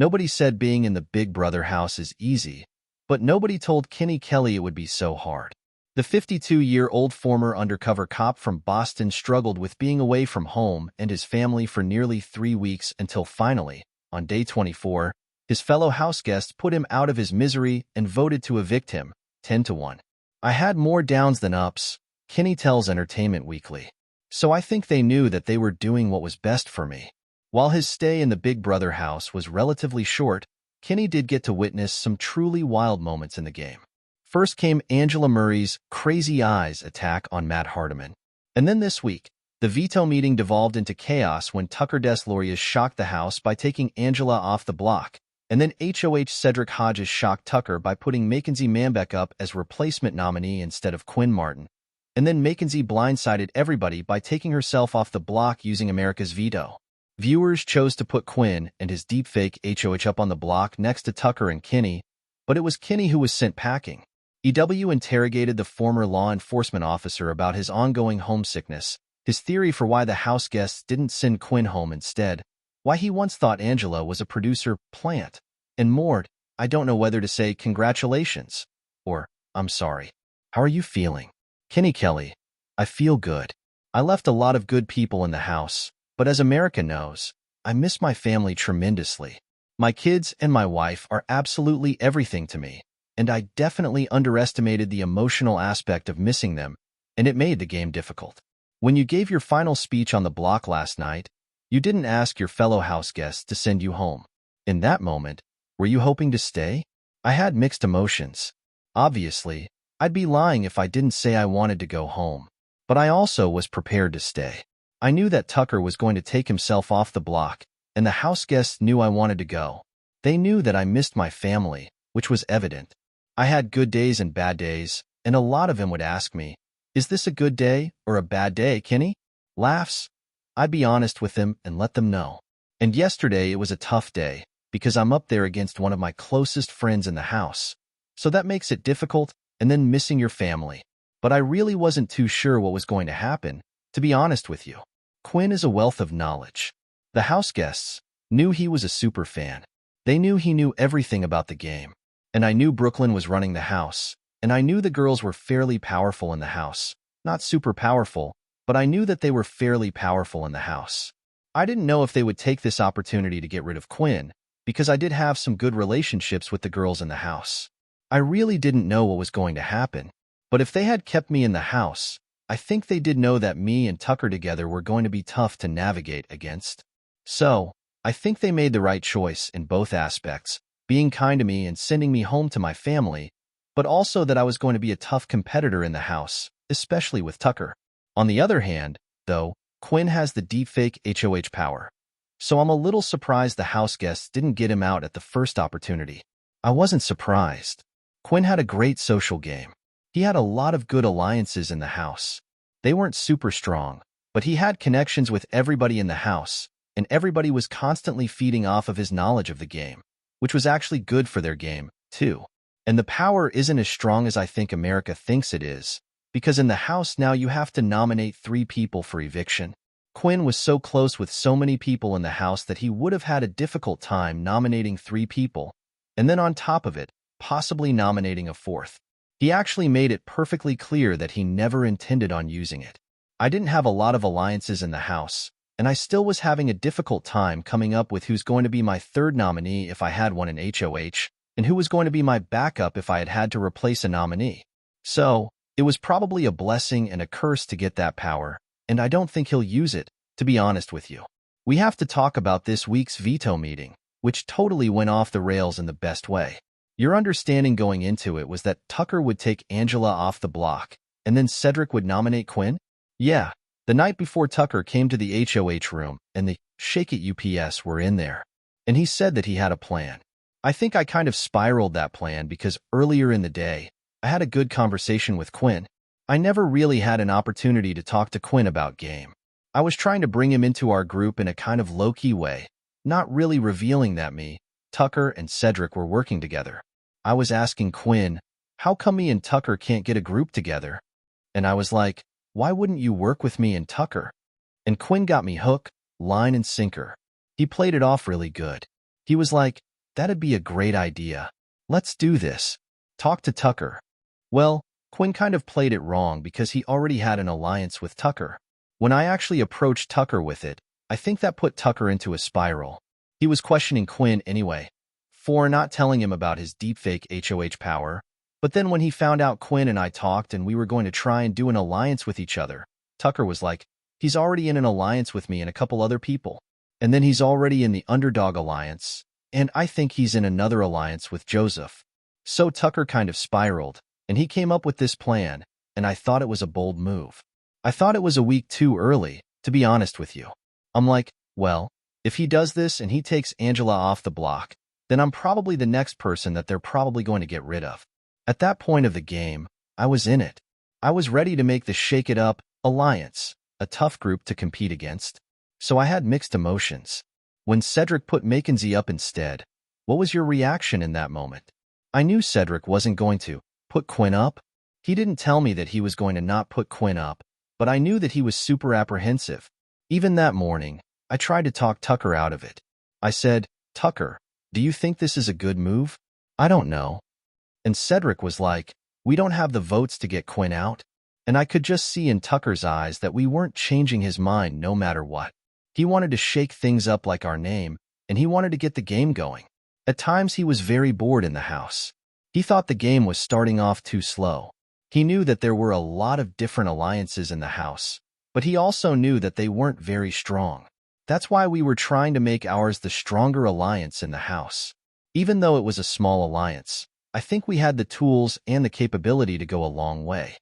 Nobody said being in the Big Brother house is easy, but nobody told Kelley it would be so hard. The 52-year-old former undercover cop from Boston struggled with being away from home and his family for nearly 3 weeks until finally, on day 24, his fellow house guests put him out of his misery and voted to evict him, 10-1. I had more downs than ups, Kenney tells Entertainment Weekly. So I think they knew that they were doing what was best for me. While his stay in the Big Brother house was relatively short, Kenney did get to witness some truly wild moments in the game. First came Angela Murray's crazy eyes attack on Matt Hardiman. And then this week, the veto meeting devolved into chaos when Tucker Deslorius shocked the house by taking Angela off the block, and then HOH Cedric Hodges shocked Tucker by putting Mackenzie Manbeck up as replacement nominee instead of Quinn Martin. And then Mackenzie blindsided everybody by taking herself off the block using America's veto. Viewers chose to put Quinn and his deepfake HOH up on the block next to Tucker and Kenney, but it was Kenney who was sent packing. EW interrogated the former law enforcement officer about his ongoing homesickness, his theory for why the house guests didn't send Quinn home instead, why he once thought Angela was a producer plant, and more. I don't know whether to say congratulations or I'm sorry. How are you feeling? Kelley, I feel good. I left a lot of good people in the house, but as America knows, I miss my family tremendously. My kids and my wife are absolutely everything to me, and I definitely underestimated the emotional aspect of missing them, and it made the game difficult. When you gave your final speech on the block last night, you didn't ask your fellow house guests to send you home. In that moment, were you hoping to stay? I had mixed emotions. Obviously, I'd be lying if I didn't say I wanted to go home, but I also was prepared to stay. I knew that Tucker was going to take himself off the block, and the house guests knew I wanted to go. They knew that I missed my family, which was evident. I had good days and bad days, and a lot of them would ask me, is this a good day or a bad day, Kenney? Laughs. I'd be honest with them and let them know. And yesterday it was a tough day, because I'm up there against one of my closest friends in the house. So that makes it difficult, and then missing your family. But I really wasn't too sure what was going to happen, to be honest with you. Quinn is a wealth of knowledge. The house guests knew he was a super fan. They knew he knew everything about the game. And I knew Brooklyn was running the house, and I knew the girls were fairly powerful in the house. Not super powerful, but I knew that they were fairly powerful in the house. I didn't know if they would take this opportunity to get rid of Quinn, because I did have some good relationships with the girls in the house. I really didn't know what was going to happen, but if they had kept me in the house, I think they did know that me and Tucker together were going to be tough to navigate against. So, I think they made the right choice in both aspects, being kind to me and sending me home to my family, but also that I was going to be a tough competitor in the house, especially with Tucker. On the other hand, though, Quinn has the deepfake HOH power. So I'm a little surprised the house guests didn't get him out at the first opportunity. I wasn't surprised. Quinn had a great social game. He had a lot of good alliances in the house. They weren't super strong, but he had connections with everybody in the house, and everybody was constantly feeding off of his knowledge of the game, which was actually good for their game, too. And the power isn't as strong as I think America thinks it is, because in the house now you have to nominate 3 people for eviction. Quinn was so close with so many people in the house that he would have had a difficult time nominating 3 people, and then on top of it, possibly nominating a 4th. He actually made it perfectly clear that he never intended on using it. I didn't have a lot of alliances in the house, and I still was having a difficult time coming up with who's going to be my 3rd nominee if I had one in HOH, and who was going to be my backup if I had had to replace a nominee. So, it was probably a blessing and a curse to get that power, and I don't think he'll use it, to be honest with you. We have to talk about this week's veto meeting, which totally went off the rails in the best way. Your understanding going into it was that Tucker would take Angela off the block, and then Cedric would nominate Quinn? Yeah, the night before Tucker came to the HOH room, and the Shake It UPS were in there. And he said that he had a plan. I think I kind of spiraled that plan because earlier in the day, I had a good conversation with Quinn. I never really had an opportunity to talk to Quinn about game. I was trying to bring him into our group in a kind of low-key way, not really revealing that me, Tucker, and Cedric were working together. I was asking Quinn, how come me and Tucker can't get a group together? And I was like, why wouldn't you work with me and Tucker? And Quinn got me hook, line, and sinker. He played it off really good. He was like, That'd be a great idea. Let's do this. Talk to Tucker. Well, Quinn kind of played it wrong because he already had an alliance with Tucker. When I actually approached Tucker with it, I think that put Tucker into a spiral. He was questioning Quinn anyway, for not telling him about his deepfake HOH power. But then when he found out Quinn and I talked and we were going to try and do an alliance with each other, Tucker was like, he's already in an alliance with me and a couple other people. And then he's already in the Underdog Alliance, and I think he's in another alliance with Joseph. So Tucker kind of spiraled, and he came up with this plan, and I thought it was a bold move. I thought it was a week too early, to be honest with you. I'm like, well, if he does this and he takes Angela off the block, then I'm probably the next person that they're probably going to get rid of. At that point of the game, I was in it. I was ready to make the Shake It Up Alliance, a tough group to compete against. So I had mixed emotions. When Cedric put Mackenzie up instead, what was your reaction in that moment? I knew Cedric wasn't going to put Quinn up. He didn't tell me that he was going to not put Quinn up, but I knew that he was super apprehensive. Even that morning, I tried to talk Tucker out of it. I said, Tucker, do you think this is a good move? I don't know. And Cedric was like, we don't have the votes to get Quinn out. And I could just see in Tucker's eyes that we weren't changing his mind no matter what. He wanted to shake things up like our name, and he wanted to get the game going. At times he was very bored in the house. He thought the game was starting off too slow. He knew that there were a lot of different alliances in the house, but he also knew that they weren't very strong. That's why we were trying to make ours the stronger alliance in the house. Even though it was a small alliance, I think we had the tools and the capability to go a long way.